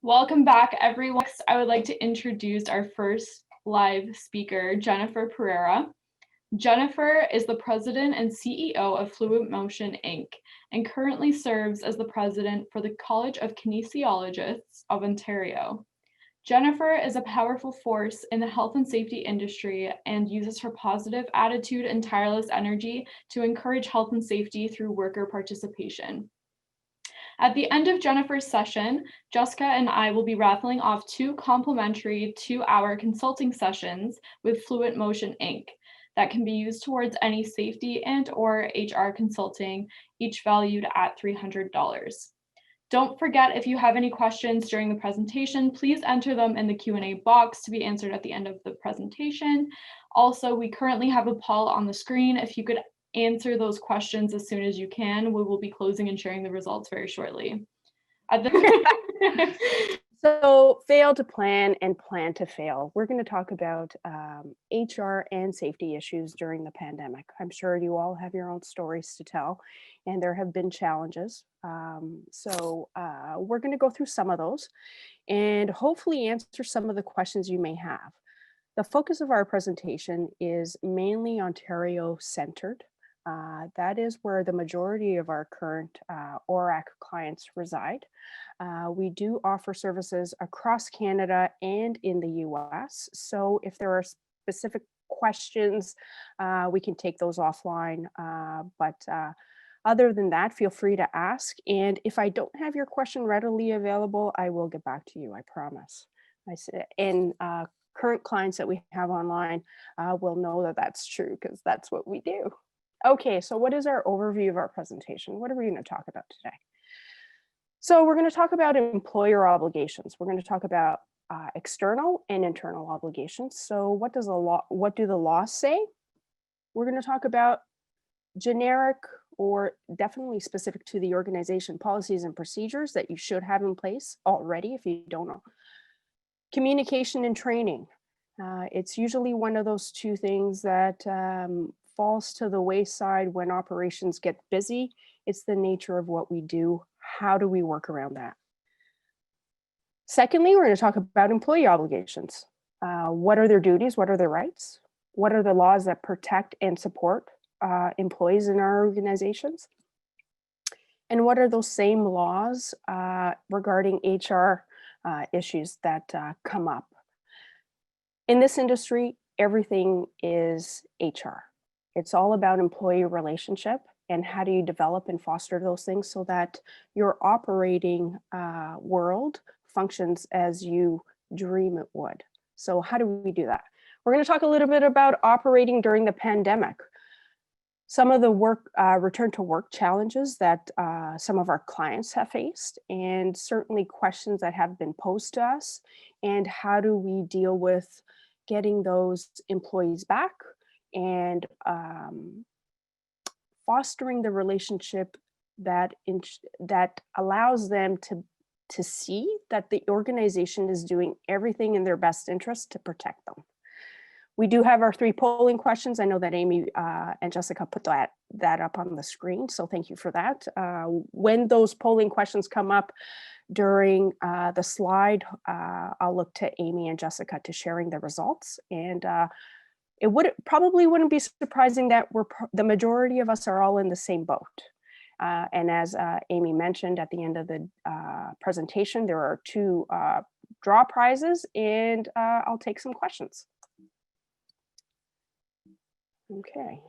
Welcome back, everyone. Next, I would like to introduce our first live speaker, Jennifer Perreira. Jennifer is the president and CEO of Fluid Motion, Inc., and currently serves as the president for the College of Kinesiologists of Ontario. Jennifer is a powerful force in the health and safety industry and uses her positive attitude and tireless energy to encourage health and safety through worker participation. At the end of Jennifer's session, Jessica and I will be raffling off 2 complimentary 2-hour consulting sessions with Fluid Motion, Inc. that can be used towards any safety and/or HR consulting, each valued at $300. Don't forget, if you have any questions during the presentation, please enter them in the Q&A box to be answered at the end of the presentation. Also, we currently have a poll on the screen. If you could answer those questions as soon as you can, we will be closing and sharing the results very shortly. So fail to plan and plan to fail. We're going to talk about HR and safety issues during the pandemic. I'm sure you all have your own stories to tell, and there have been challenges. So we're going to go through some of those and hopefully answer some of the questions you may have. The focus of our presentation is mainly Ontario-centered. That is where the majority of our current ORAC clients reside. We do offer services across Canada and in the US. So if there are specific questions, we can take those offline. But other than that, feel free to ask. And if I don't have your question readily available, I will get back to you, I promise. And current clients that we have online will know that that's true because that's what we do. Okay, so what is our overview of our presentation? What are we going to talk about today? So we're going to talk about employer obligations. We're going to talk about external and internal obligations. So what do the laws say? We're going to talk about generic or definitely specific to the organization policies and procedures that you should have in place already if you don't know. Communication and training. It's usually one of those two things that falls to the wayside when operations get busy. It's the nature of what we do. How do we work around that? Secondly, we're going to talk about employee obligations. What are their duties? What are their rights? What are the laws that protect and support employees in our organizations? And what are those same laws regarding HR issues that come up? In this industry, everything is HR. It's all about employee relationship and how do you develop and foster those things so that your operating world functions as you dream it would. So how do we do that? We're going to talk a little bit about operating during the pandemic. Some of the return to work challenges that some of our clients have faced, and certainly questions that have been posed to us, and how do we deal with getting those employees back and fostering the relationship that allows them to see that the organization is doing everything in their best interest to protect them. We do have our 3 polling questions. I know that Amy and Jessica put that up on the screen, so thank you for that. When those polling questions come up during the slide, I'll look to Amy and Jessica to sharing the results. And it probably wouldn't be surprising that the majority of us are all in the same boat. And as Amy mentioned at the end of the presentation, there are 2 draw prizes, and I'll take some questions. Okay.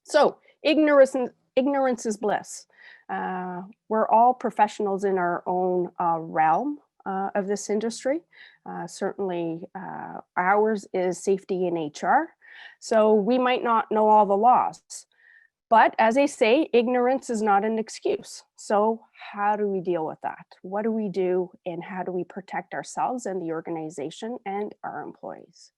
So ignorance is bliss. We're all professionals in our own realm of this industry. Certainly ours is safety and HR. So we might not know all the laws, but as I say, ignorance is not an excuse. So how do we deal with that? What do we do, and how do we protect ourselves and the organization and our employees?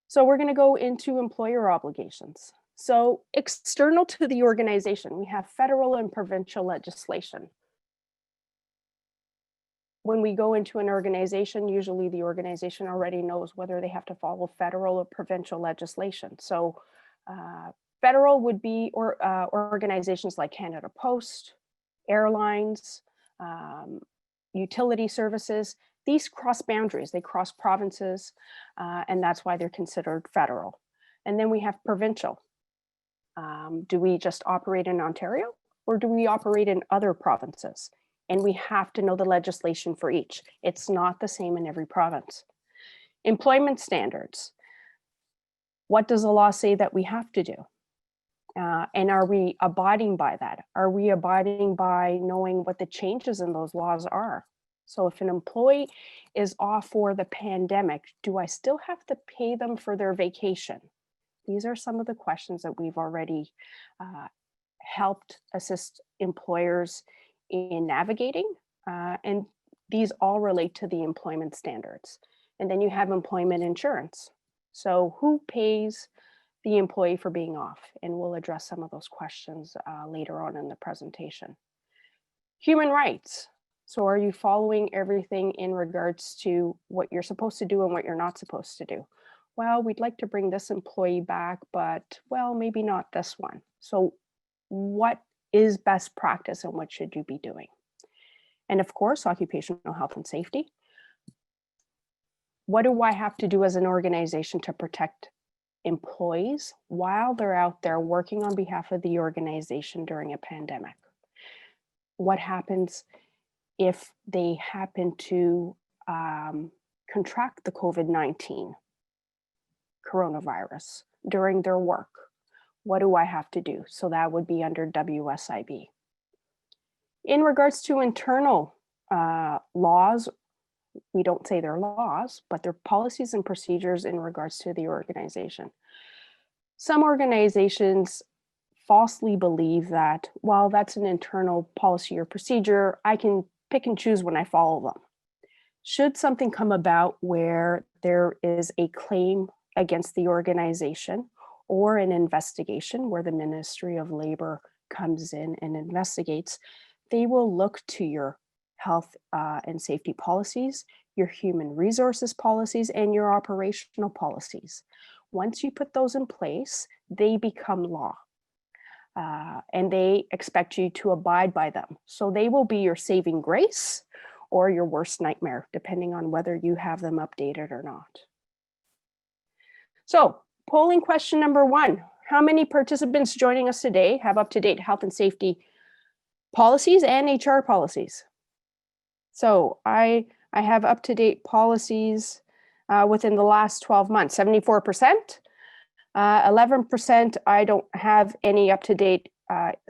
So we're going to go into employer obligations. So external to the organization, we have federal and provincial legislation. When we go into an organization, usually the organization already knows whether they have to follow federal or provincial legislation. So federal would be organizations like Canada Post, airlines, utility services. These cross boundaries, they cross provinces, and that's why they're considered federal. And then we have provincial. Do we just operate in Ontario, or do we operate in other provinces? And we have to know the legislation for each. It's not the same in every province. Employment standards. What does the law say that we have to do? And are we abiding by that? Are we abiding by knowing what the changes in those laws are? So if an employee is off for the pandemic, do I still have to pay them for their vacation? These are some of the questions that we've already helped assist employers in navigating. And these all relate to the employment standards. And then you have employment insurance. So who pays the employee for being off? And we'll address some of those questions later on in the presentation. Human rights. So are you following everything in regards to what you're supposed to do and what you're not supposed to do? Well, we'd like to bring this employee back, but well, maybe not this one. So what is best practice and what should you be doing? And of course, occupational health and safety. What do I have to do as an organization to protect employees while they're out there working on behalf of the organization during a pandemic? What happens if they happen to contract the COVID-19 coronavirus during their work? What do I have to do? So that would be under WSIB. In regards to internal laws, we don't say they're laws, but they're policies and procedures in regards to the organization. Some organizations falsely believe that, well, that's an internal policy or procedure, I can pick and choose when I follow them. Should something come about where there is a claim against the organization or an investigation where the Ministry of Labor comes in and investigates, they will look to your health and safety policies, your human resources policies, and your operational policies. Once you put those in place, they become law. And they expect you to abide by them. So they will be your saving grace or your worst nightmare, depending on whether you have them updated or not. So polling question number 1, how many participants joining us today have up-to-date health and safety policies and HR policies? So I have up-to-date policies within the last 12 months, 74%. 11% I don't have any up-to-date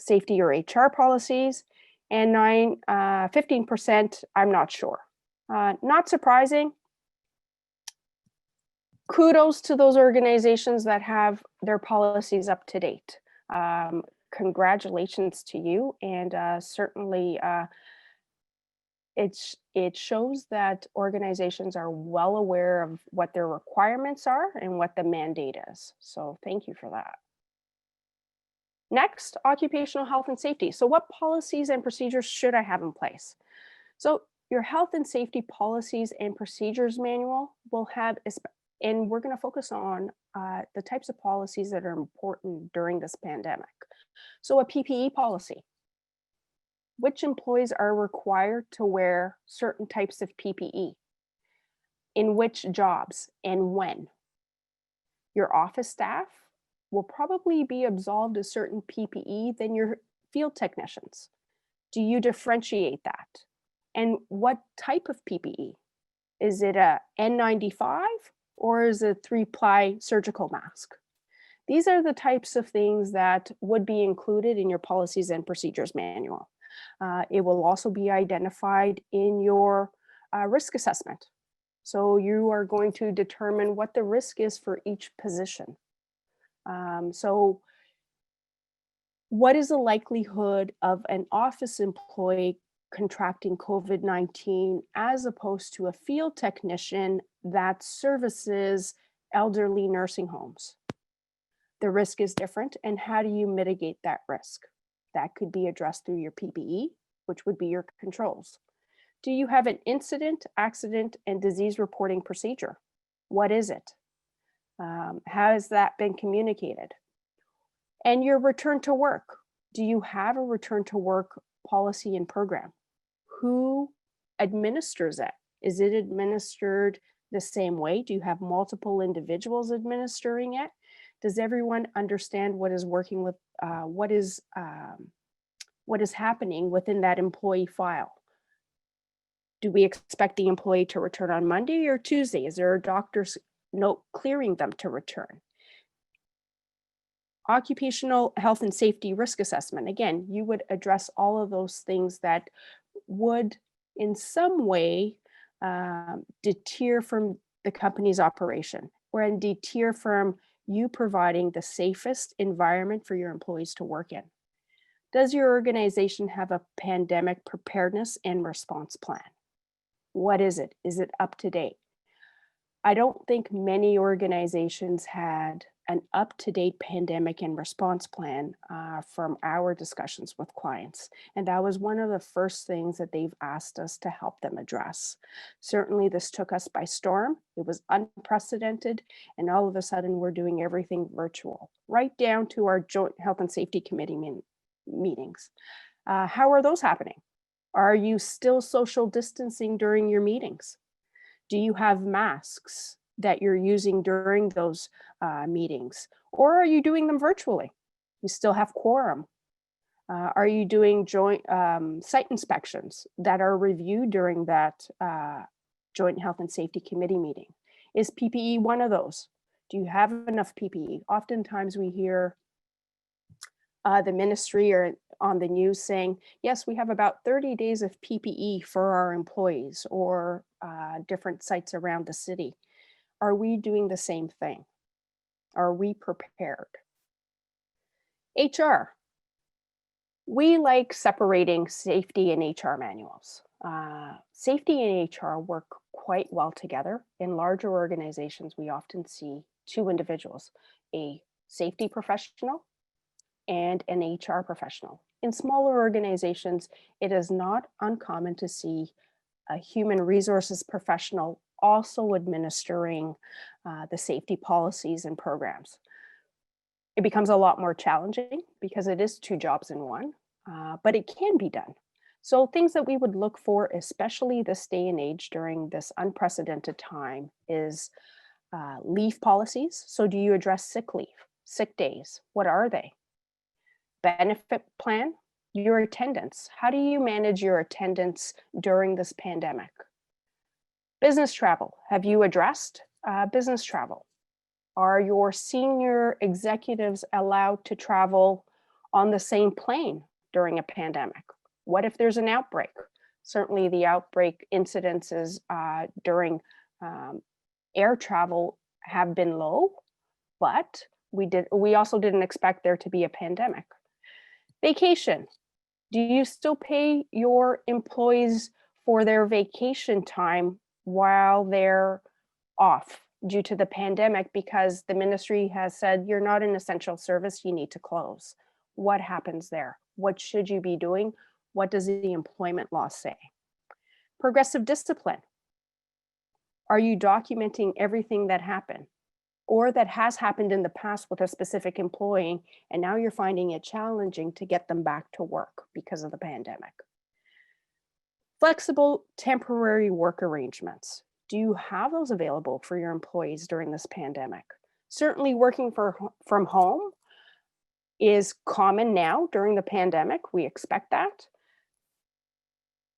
safety or HR policies, and 15% I'm not sure. Not surprising. Kudos to those organizations that have their policies up to date. Congratulations to you, and certainly it shows that organizations are well aware of what their requirements are and what the mandate is. So thank you for that. Next, occupational health and safety. So what policies and procedures should I have in place? So your health and safety policies and procedures manual will have, and we're going to focus on the types of policies that are important during this pandemic. So a PPE policy. Which employees are required to wear certain types of PPE, in which jobs and when. Your office staff will probably be absolved of certain PPE than your field technicians. Do you differentiate that? And what type of PPE? Is it a N95 or is it a 3-ply surgical mask? These are the types of things that would be included in your policies and procedures manual. It will also be identified in your risk assessment. So you are going to determine what the risk is for each position. So what is the likelihood of an office employee contracting COVID-19 as opposed to a field technician that services elderly nursing homes? The risk is different, and how do you mitigate that risk? That could be addressed through your PPE, which would be your controls. Do you have an incident, accident, and disease reporting procedure? What is it? How has that been communicated? And your return to work. Do you have a return to work policy and program? Who administers it? Is it administered the same way? Do you have multiple individuals administering it? Does everyone understand what is working with what is happening within that employee file? Do we expect the employee to return on Monday or Tuesday? Is there a doctor's note clearing them to return? Occupational health and safety risk assessment. Again, you would address all of those things that would in some way deter from the company's operation or deter from you providing the safest environment for your employees to work in. Does your organization have a pandemic preparedness and response plan? What is it? Is it up to date? I don't think many organizations had an up-to-date pandemic and response plan from our discussions with clients. And that was one of the first things that they've asked us to help them address. Certainly this took us by storm. It was unprecedented. And all of a sudden we're doing everything virtual, right down to our joint health and safety committee meetings. How are those happening? Are you still social distancing during your meetings? Do you have masks that you're using during those meetings? Or are you doing them virtually? You still have quorum. Are you doing joint site inspections that are reviewed during that joint health and safety committee meeting? Is PPE one of those? Do you have enough PPE? Oftentimes we hear the ministry or on the news saying, yes, we have about 30 days of PPE for our employees or different sites around the city. Are we doing the same thing? Are we prepared? HR. We like separating safety and HR manuals. Safety and HR work quite well together. In larger organizations, we often see two individuals, a safety professional and an HR professional. In smaller organizations, it is not uncommon to see a human resources professional also administering the safety policies and programs. It becomes a lot more challenging because it is two jobs in one, but it can be done. So things that we would look for, especially this day and age during this unprecedented time, is leave policies. So do you address sick leave, sick days? What are they? Benefit plan, your attendance. How do you manage your attendance during this pandemic? Business travel. Have you addressed business travel? Are your senior executives allowed to travel on the same plane during a pandemic? What if there's an outbreak? Certainly the outbreak incidences during air travel have been low, but we also didn't expect there to be a pandemic. Vacation. Do you still pay your employees for their vacation time while they're off due to the pandemic because the ministry has said you're not an essential service, you need to close? What happens there? What should you be doing? What does the employment law say? Progressive discipline. Are you documenting everything that happened or that has happened in the past with a specific employee, and now you're finding it challenging to get them back to work because of the pandemic? Flexible temporary work arrangements. Do you have those available for your employees during this pandemic? Certainly working from home is common now during the pandemic. We expect that.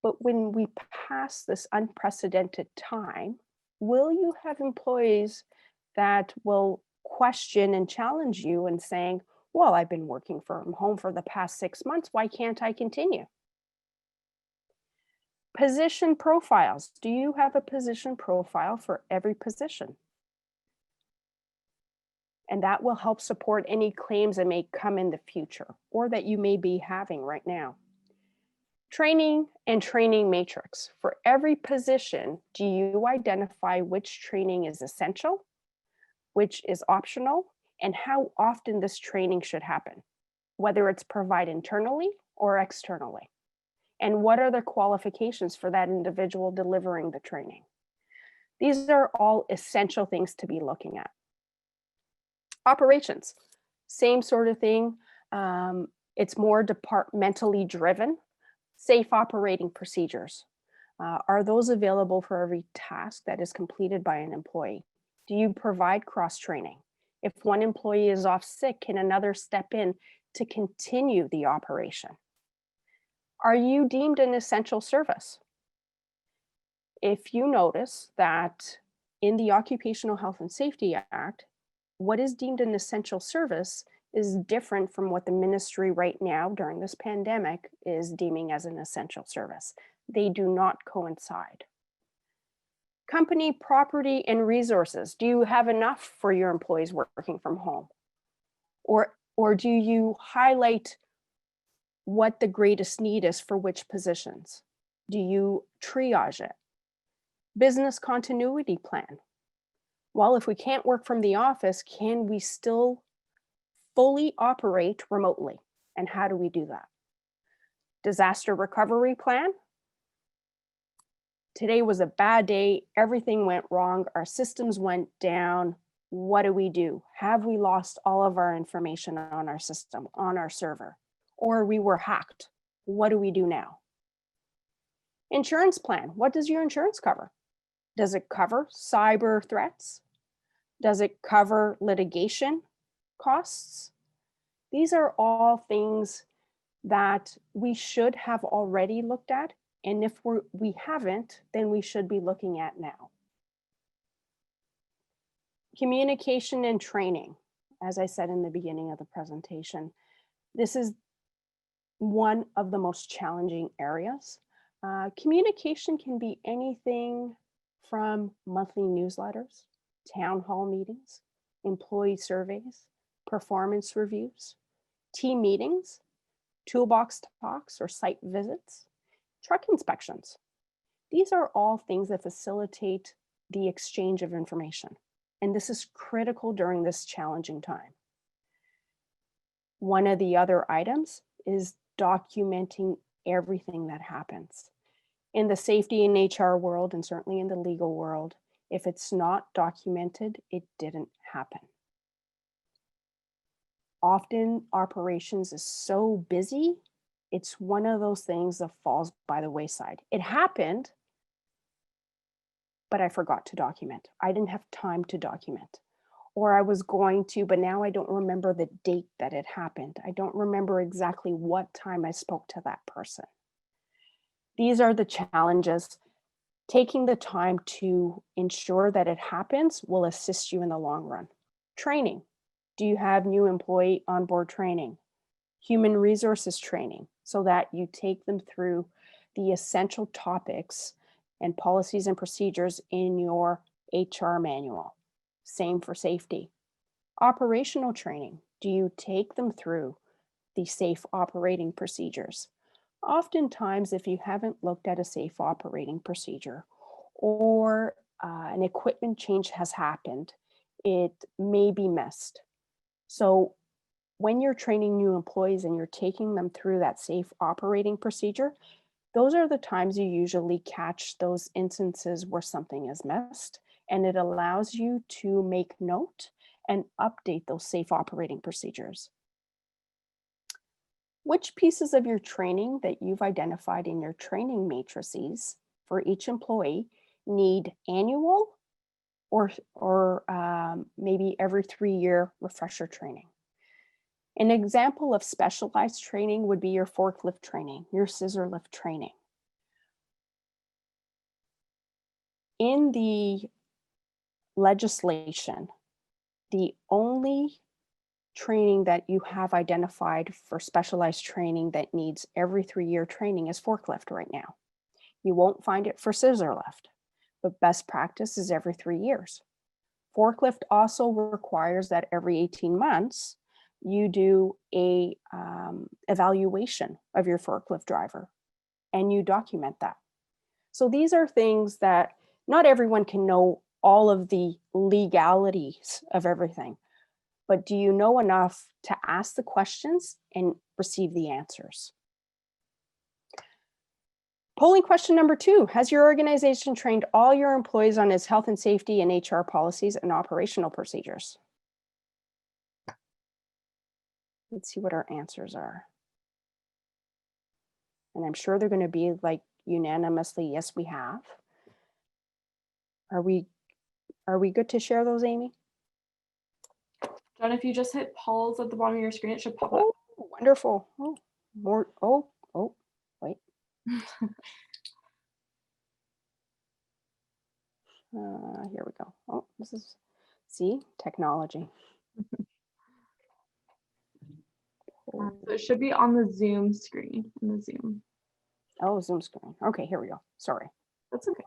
But when we pass this unprecedented time, will you have employees that will question and challenge you and saying, well, I've been working from home for the past 6 months, why can't I continue? Position profiles. Do you have a position profile for every position? And that will help support any claims that may come in the future or that you may be having right now. Training and training matrix. For every position, do you identify which training is essential, which is optional, and how often this training should happen, whether it's provided internally or externally? And what are the qualifications for that individual delivering the training? These are all essential things to be looking at. Operations, same sort of thing. It's more departmentally driven. Safe operating procedures. Are those available for every task that is completed by an employee? Do you provide cross-training? If one employee is off sick, can another step in to continue the operation? Are you deemed an essential service? If you notice that in the Occupational Health and Safety Act, what is deemed an essential service is different from what the ministry right now during this pandemic is deeming as an essential service. They do not coincide. Company property and resources. Do you have enough for your employees working from home? Or do you highlight what the greatest need is for which positions? Do you triage it? Business continuity plan. Well, if we can't work from the office, can we still fully operate remotely? And how do we do that? Disaster recovery plan. Today was a bad day. Everything went wrong. Our systems went down. What do we do? Have we lost all of our information on our system, on our server? Or we were hacked? What do we do now? Insurance plan. What does your insurance cover? Does it cover cyber threats? Does it cover litigation costs? These are all things that we should have already looked at. And if we haven't, then we should be looking at now. Communication and training. As I said in the beginning of the presentation, this is one of the most challenging areas. Communication can be anything from monthly newsletters, town hall meetings, employee surveys, performance reviews, team meetings, toolbox talks or site visits, truck inspections. These are all things that facilitate the exchange of information. And this is critical during this challenging time. One of the other items is documenting everything that happens. In the safety and HR world, and certainly in the legal world, if it's not documented, it didn't happen. Often operations is so busy, it's one of those things that falls by the wayside. It happened, but I forgot to document. I didn't have time to document. Or I was going to, but now I don't remember the date that it happened. I don't remember exactly what time I spoke to that person. These are the challenges. Taking the time to ensure that it happens will assist you in the long run. Training. Do you have new employee onboard training? Human resources training, so that you take them through the essential topics and policies and procedures in your HR manual. Same for safety. Operational training. Do you take them through the safe operating procedures? Oftentimes, if you haven't looked at a safe operating procedure or an equipment change has happened, it may be missed. So when you're training new employees and you're taking them through that safe operating procedure, those are the times you usually catch those instances where something is missed, and it allows you to make note and update those safe operating procedures. Which pieces of your training that you've identified in your training matrices for each employee need annual or maybe every 3-year refresher training? An example of specialized training would be your forklift training, your scissor lift training. In the legislation, the only training that you have identified for specialized training that needs every 3-year training is forklift right now. You won't find it for scissor lift, but best practice is every 3 years. Forklift also requires that every 18 months, you do a evaluation of your forklift driver and you document that. So these are things that not everyone can know all of the legalities of everything, but do you know enough to ask the questions and receive the answers? Polling question number 2, has your organization trained all your employees on its health and safety and HR policies and operational procedures? Let's see what our answers are. And I'm sure they're going to be like unanimously, yes, we have. Are we good to share those, Amy? John, if you just hit pause at the bottom of your screen, it should pop up. Oh, wonderful. Oh, more. Oh, wait. Here we go. Oh, see, technology. So it should be on the Zoom screen, in the Zoom. Oh, Zoom screen. Okay, here we go. Sorry. That's okay.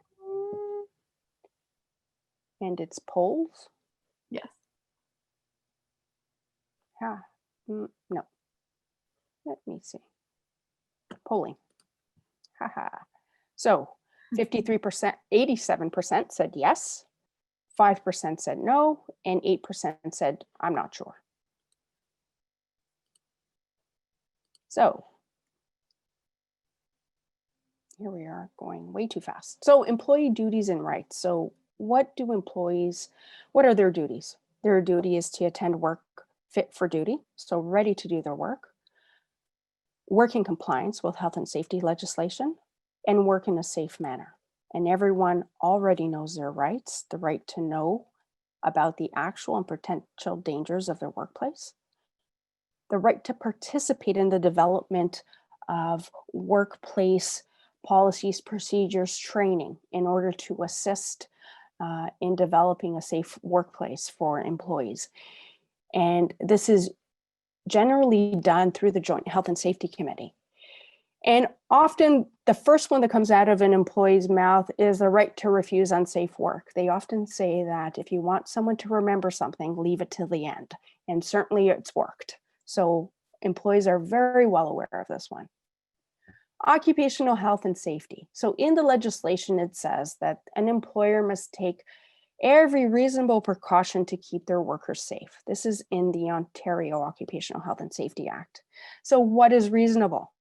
And it's polls? Yes. No. Let me see. Polling. Haha. So 53%, 87% said yes, 5% said no, and 8% said, I'm not sure. So here we are going way too fast. So employee duties and rights. So what are their duties? Their duty is to attend work fit for duty, so ready to do their work in compliance with health and safety legislation, and work in a safe manner. And everyone already knows their rights, the right to know about the actual and potential dangers of their workplace, the right to participate in the development of workplace policies, procedures, training in order to assist in developing a safe workplace for employees. And this is generally done through the Joint Health and Safety Committee. And often the first one that comes out of an employee's mouth is the right to refuse unsafe work. They often say that if you want someone to remember something, leave it till the end. And certainly it's worked. So employees are very well aware of this one. Occupational health and safety. So in the legislation, it says that an employer must take every reasonable precaution to keep their workers safe. This is in the Ontario Occupational Health and Safety Act. So what is reasonable?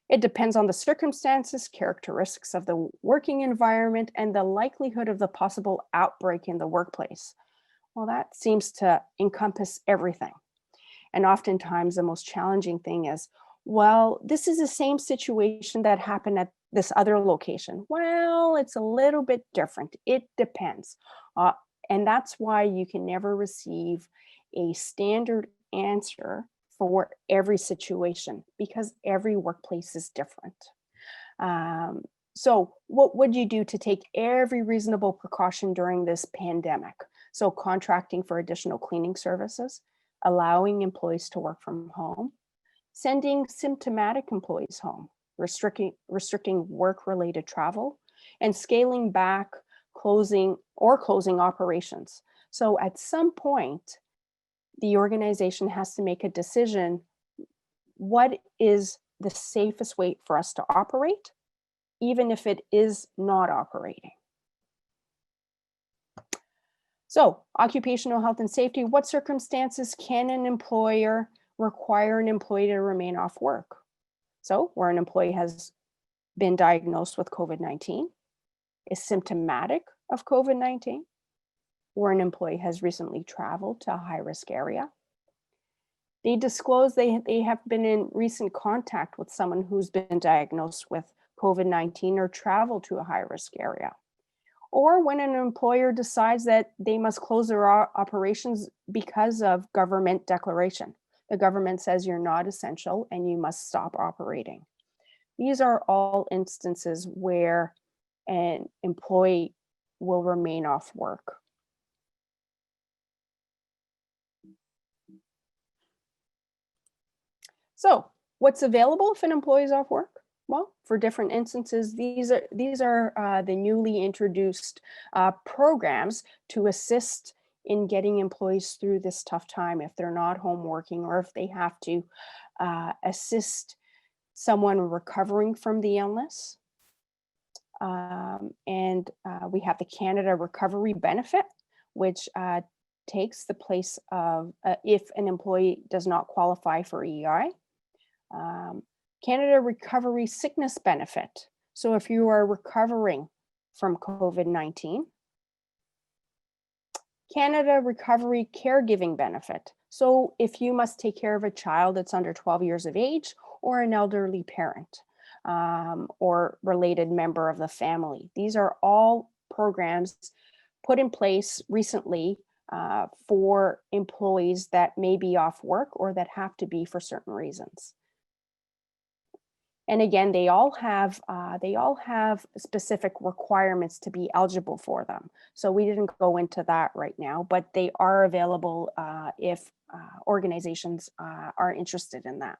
It depends on the circumstances, characteristics of the working environment, and the likelihood of the possible outbreak in the workplace. Well, that seems to encompass everything. And oftentimes the most challenging thing is, well, this is the same situation that happened at this other location. Well, it's a little bit different. It depends. And that's why you can never receive a standard answer for every situation, because every workplace is different. So what would you do to take every reasonable precaution during this pandemic? So contracting for additional cleaning services, allowing employees to work from home, sending symptomatic employees home, restricting work-related travel, and scaling back closing operations. So at some point, the organization has to make a decision, what is the safest way for us to operate, even if it is not operating. So occupational health and safety, what circumstances can an employer require an employee to remain off work? So where an employee has been diagnosed with COVID-19, is symptomatic of COVID-19, where an employee has recently traveled to a high-risk area. They disclose they have been in recent contact with someone who's been diagnosed with COVID-19 or traveled to a high-risk area. Or when an employer decides that they must close their operations because of government declaration. The government says you're not essential and you must stop operating. These are all instances where an employee will remain off work. So what's available if an employee is off work? Well, for different instances, these are the newly introduced programs to assist in getting employees through this tough time if they're not home working, or if they have to assist someone recovering from the illness. We have the Canada Recovery Benefit, which takes the place of if an employee does not qualify for EI. Canada Recovery Sickness Benefit. So if you are recovering from COVID-19. Canada Recovery Caregiving Benefit. So if you must take care of a child that's under 12 years of age or an elderly parent. or related member of the family. These are all programs put in place recently for employees that may be off work or that have to be for certain reasons. And again, they all have specific requirements to be eligible for them. So we didn't go into that right now, but they are available if organizations are interested in that.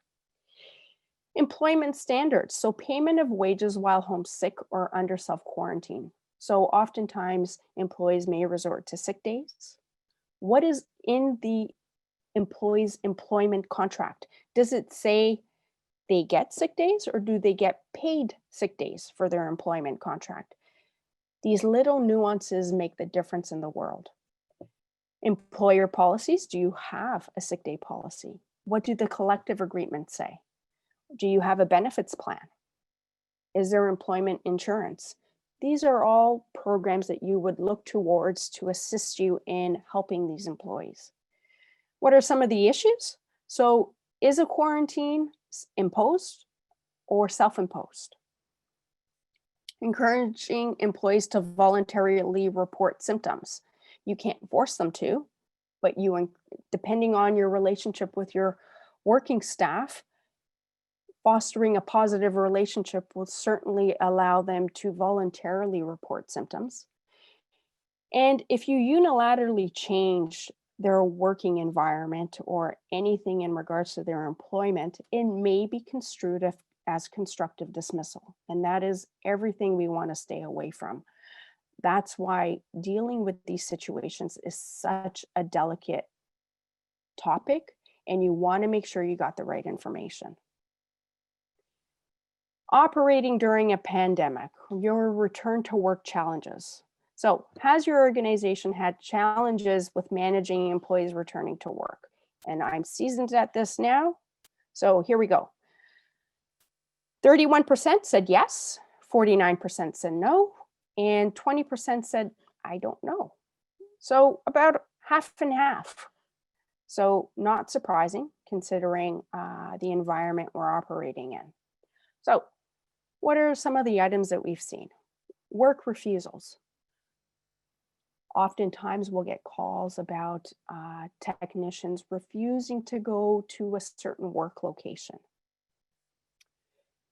Employment standards, so payment of wages while homesick or under self-quarantine. So oftentimes employees may resort to sick days. What is in the employee's employment contract? Does it say they get sick days or do they get paid sick days for their employment contract? These little nuances make the difference in the world. Employer policies, do you have a sick day policy? What do the collective agreements say? Do you have a benefits plan? Is there employment insurance? These are all programs that you would look towards to assist you in helping these employees. What are some of the issues? So is a quarantine imposed or self-imposed? Encouraging employees to voluntarily report symptoms. You can't force them to, but depending on your relationship with your working staff, fostering a positive relationship will certainly allow them to voluntarily report symptoms. And if you unilaterally change their working environment or anything in regards to their employment, it may be construed as constructive dismissal. And that is everything we want to stay away from. That's why dealing with these situations is such a delicate topic, and you want to make sure you got the right information. Operating during a pandemic, your return to work challenges. So has your organization had challenges with managing employees returning to work? And I'm seasoned at this now. So here we go. 31% said yes, 49% said no, and 20% said, I don't know. So about half and half. So not surprising considering the environment we're operating in. So what are some of the items that we've seen? Work refusals. Oftentimes we'll get calls about technicians refusing to go to a certain work location.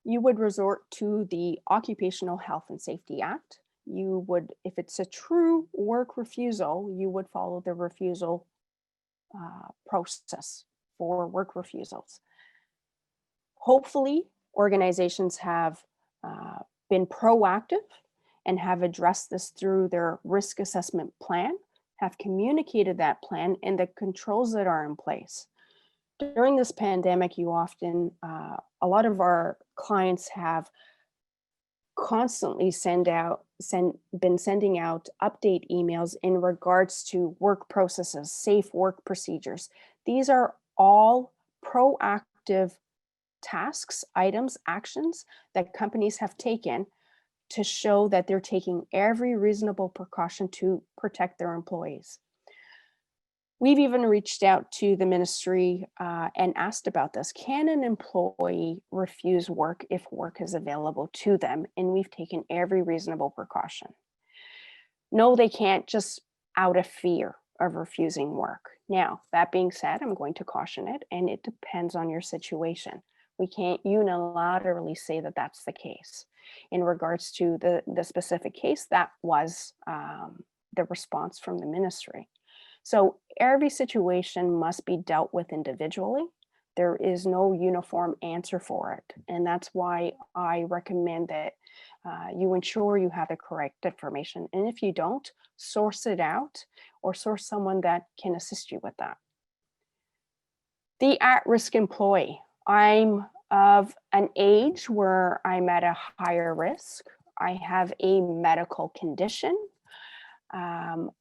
You would resort to the Occupational Health and Safety Act. You would, if it's a true work refusal, you would follow the refusal process for work refusals. Hopefully, organizations have been proactive and have addressed this through their risk assessment plan, have communicated that plan and the controls that are in place. During this pandemic, you often, a lot of our clients have constantly been sending out update emails in regards to work processes, safe work procedures. These are all proactive tasks, items, actions that companies have taken to show that they're taking every reasonable precaution to protect their employees. We've even reached out to the ministry and asked about this. Can an employee refuse work if work is available to them? And we've taken every reasonable precaution. No, they can't, just out of fear of refusing work. Now, that being said, I'm going to caution it, and it depends on your situation. We can't unilaterally say that that's the case. In regards to the specific case, that was the response from the ministry. So every situation must be dealt with individually. There is no uniform answer for it. And that's why I recommend that you ensure you have the correct information. And if you don't, source it out or source someone that can assist you with that. The at-risk employee. I'm of an age where I'm at a higher risk. I have a medical condition.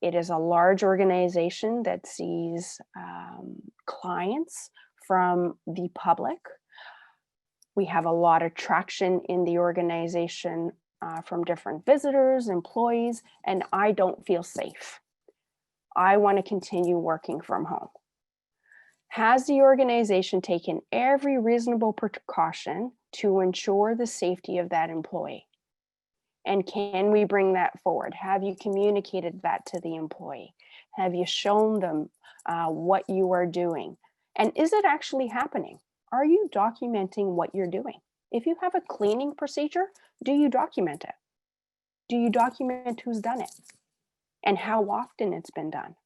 It is a large organization that sees clients from the public. We have a lot of traction in the organization from different visitors, employees, and I don't feel safe. I want to continue working from home. Has the organization taken every reasonable precaution to ensure the safety of that employee? And can we bring that forward? Have you communicated that to the employee? Have you shown them what you are doing? And is it actually happening? Are you documenting what you're doing? If you have a cleaning procedure, do you document it? Do you document who's done it and how often it's been done?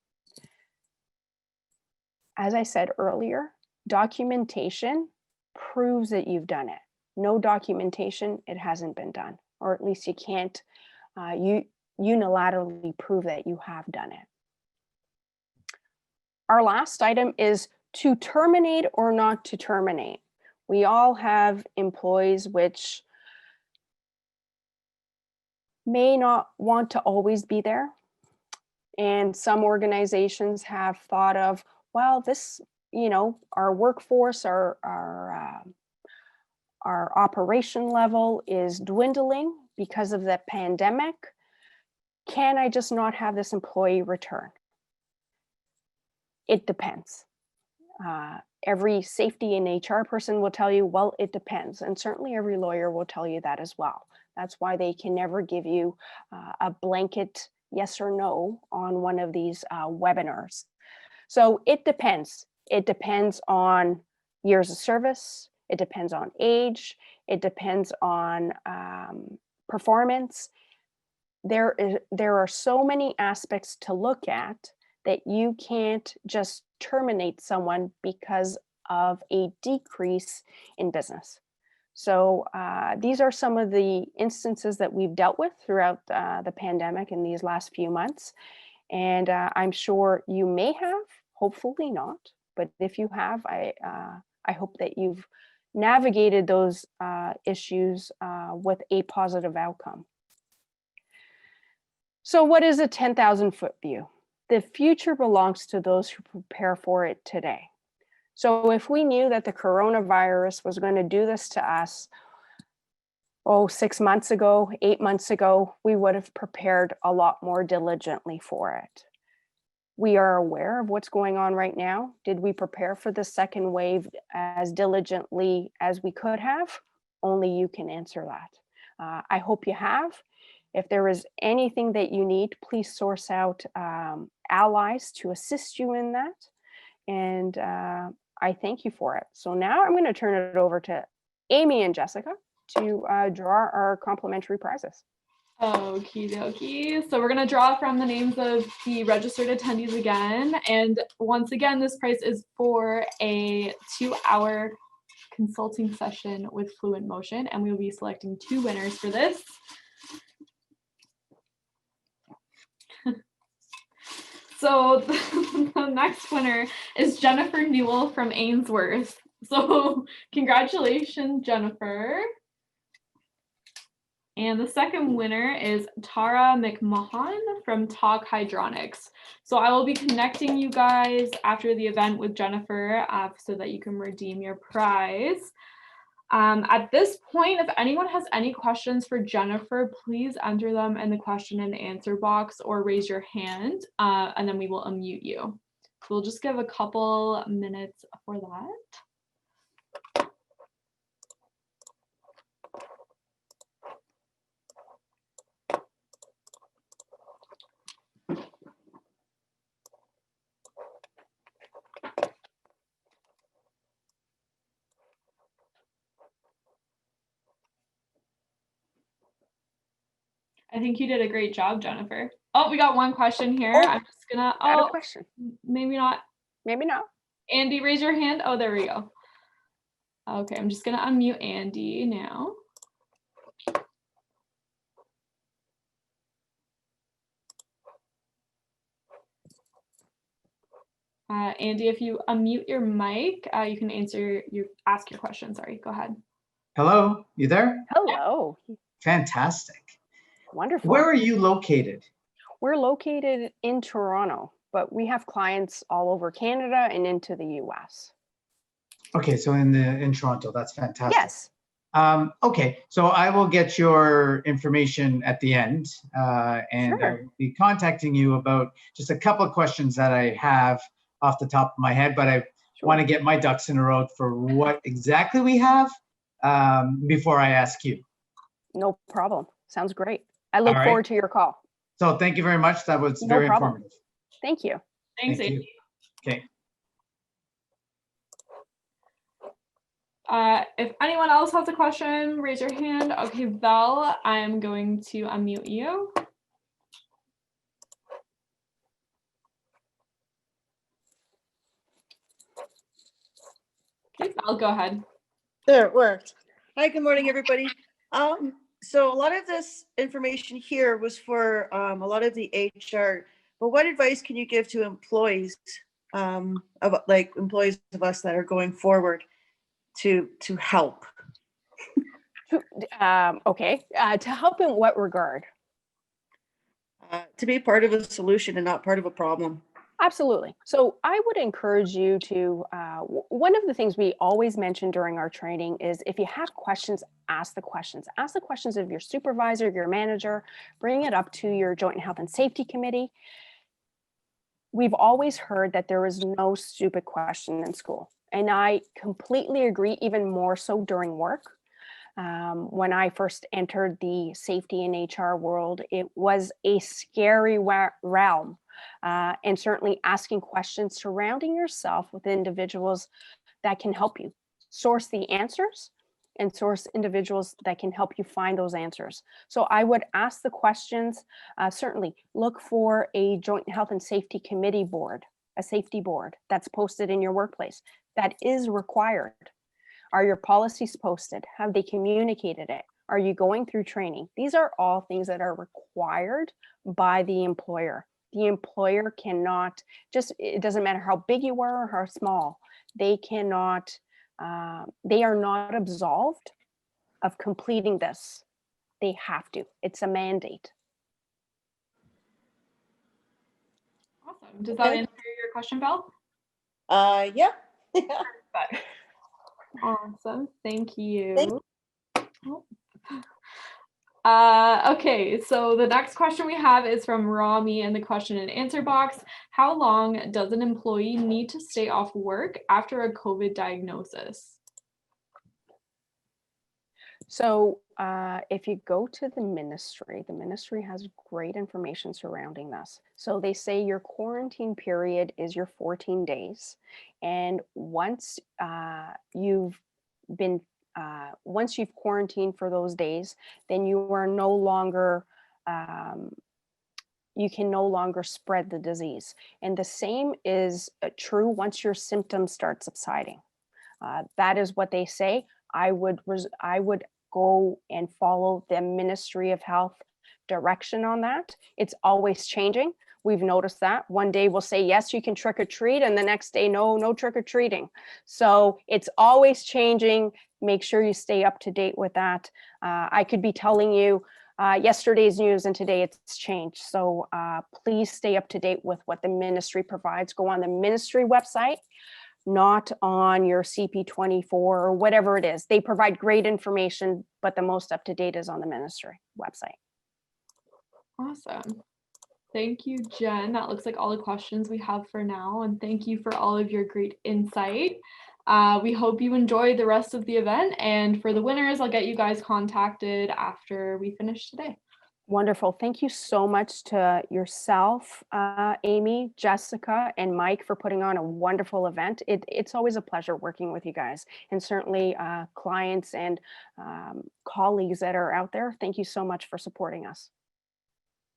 As I said earlier, documentation proves that you've done it. No documentation, it hasn't been done, or at least you can't unilaterally prove that you have done it. Our last item is to terminate or not to terminate. We all have employees which may not want to always be there. And some organizations have thought of, well, this, our workforce, our operation level is dwindling because of the pandemic. Can I just not have this employee return? It depends. Every safety and HR person will tell you, well, it depends. And certainly every lawyer will tell you that as well. That's why they can never give you a blanket yes or no on one of these webinars. So it depends. It depends on years of service. It depends on age. It depends on performance. There are so many aspects to look at that you can't just terminate someone because of a decrease in business. So these are some of the instances that we've dealt with throughout the pandemic in these last few months. And I'm sure you may have, hopefully not, but if you have, I hope that you've navigated those issues with a positive outcome. So what is a 10,000-foot view? The future belongs to those who prepare for it today. So if we knew that the coronavirus was going to do this to us, 6 months ago, 8 months ago, we would have prepared a lot more diligently for it. We are aware of what's going on right now. Did we prepare for the second wave as diligently as we could have? Only you can answer that. I hope you have. If there is anything that you need, please source out allies to assist you in that. And I thank you for it. So now I'm going to turn it over to Amy and Jessica to draw our complimentary prizes. Okie dokie. So we're going to draw from the names of the registered attendees again. And once again, this prize is for a 2-hour consulting session with Fluent Motion. And we will be selecting 2 winners for this. So the next winner is Jennifer Newell from Ainsworth. So congratulations, Jennifer. And the second winner is Tara McMahon from Talk Hydronics. So I will be connecting you guys after the event with Jennifer so that you can redeem your prize. At this point, if anyone has any questions for Jennifer, please enter them in the question and answer box or raise your hand, and then we will unmute you. So we'll just give a couple minutes for that. I think you did a great job, Jennifer. Oh, we got one question here. I'm just gonna, I have a question. Maybe not. Maybe not. Andy, raise your hand. Oh, there we go. Okay, I'm just gonna unmute Andy now. Andy, if you unmute your mic, you can ask your question. Sorry, go ahead. Hello, you there? Hello. Fantastic. Wonderful. Where are you located? We're located in Toronto, but we have clients all over Canada and into the US. Okay, so in Toronto, that's fantastic. Yes. Okay, so I will get your information at the end, and Sure. I'll be contacting you about just a couple of questions that I have off the top of my head, but want to get my ducks in a row for what exactly we have before I ask you. No problem. Sounds great. I look All right. forward to your call. So thank you very much. That was No very problem. informative. Thank you. Thanks, Thank you. Amy. Okay. If anyone else has a question, raise your hand. Okay, Val, I'm going to unmute you. Okay, Val, go ahead. There, it worked. Hi, good morning, everybody. So a lot of this information here was for a lot of the HR, but what advice can you give to employees of employees of us that are going forward to help? Okay. To help in what regard? To be part of a solution and not part of a problem. Absolutely. So I would encourage you to, one of the things we always mention during our training is if you have questions, ask the questions. Ask the questions of your supervisor, your manager, bring it up to your Joint Health and Safety Committee. We've always heard that there is no stupid question in school. And I completely agree, even more so during work. When I first entered the safety and HR world, it was a scary realm. And certainly asking questions surrounding yourself with individuals that can help you source the answers and source individuals that can help you find those answers. So I would ask the questions, certainly look for a Joint Health and Safety Committee board, a safety board that's posted in your workplace. That is required. Are your policies posted? Have they communicated it? Are you going through training? These are all things that are required by the employer. The employer cannot it doesn't matter how big you are or how small, they cannot, they are not absolved of completing this. They have to. It's a mandate. Awesome. Does that Okay. answer your question, Val? Yeah. Awesome. Thank you. Thank Okay, so the next question we have is from Rami in the question and answer box. How long does an employee need to stay off work after a COVID diagnosis? So if you go to the ministry has great information surrounding this. So they say your quarantine period is your 14 days. And once you've quarantined for those days, then you are no longer, you can no longer spread the disease. And the same is true once your symptoms start subsiding. That is what they say. I would go and follow the Ministry of Health direction on that. It's always changing. We've noticed that. One day we'll say, yes, you can trick or treat, and the next day, no trick or treating. So it's always changing. Make sure you stay up to date with that. I could be telling you yesterday's news and today it's changed. So please stay up to date with what the ministry provides. Go on the ministry website, not on your CP24 or whatever it is. They provide great information, but the most up to date is on the ministry website. Awesome. Thank you, Jen. That looks like all the questions we have for now. And thank you for all of your great insight. We hope you enjoy the rest of the event. And for the winners, I'll get you guys contacted after we finish today. Wonderful. Thank you so much to yourself, Amy, Jessica, and Mike for putting on a wonderful event. It's always a pleasure working with you guys, and certainly clients and colleagues that are out there. Thank you so much for supporting us.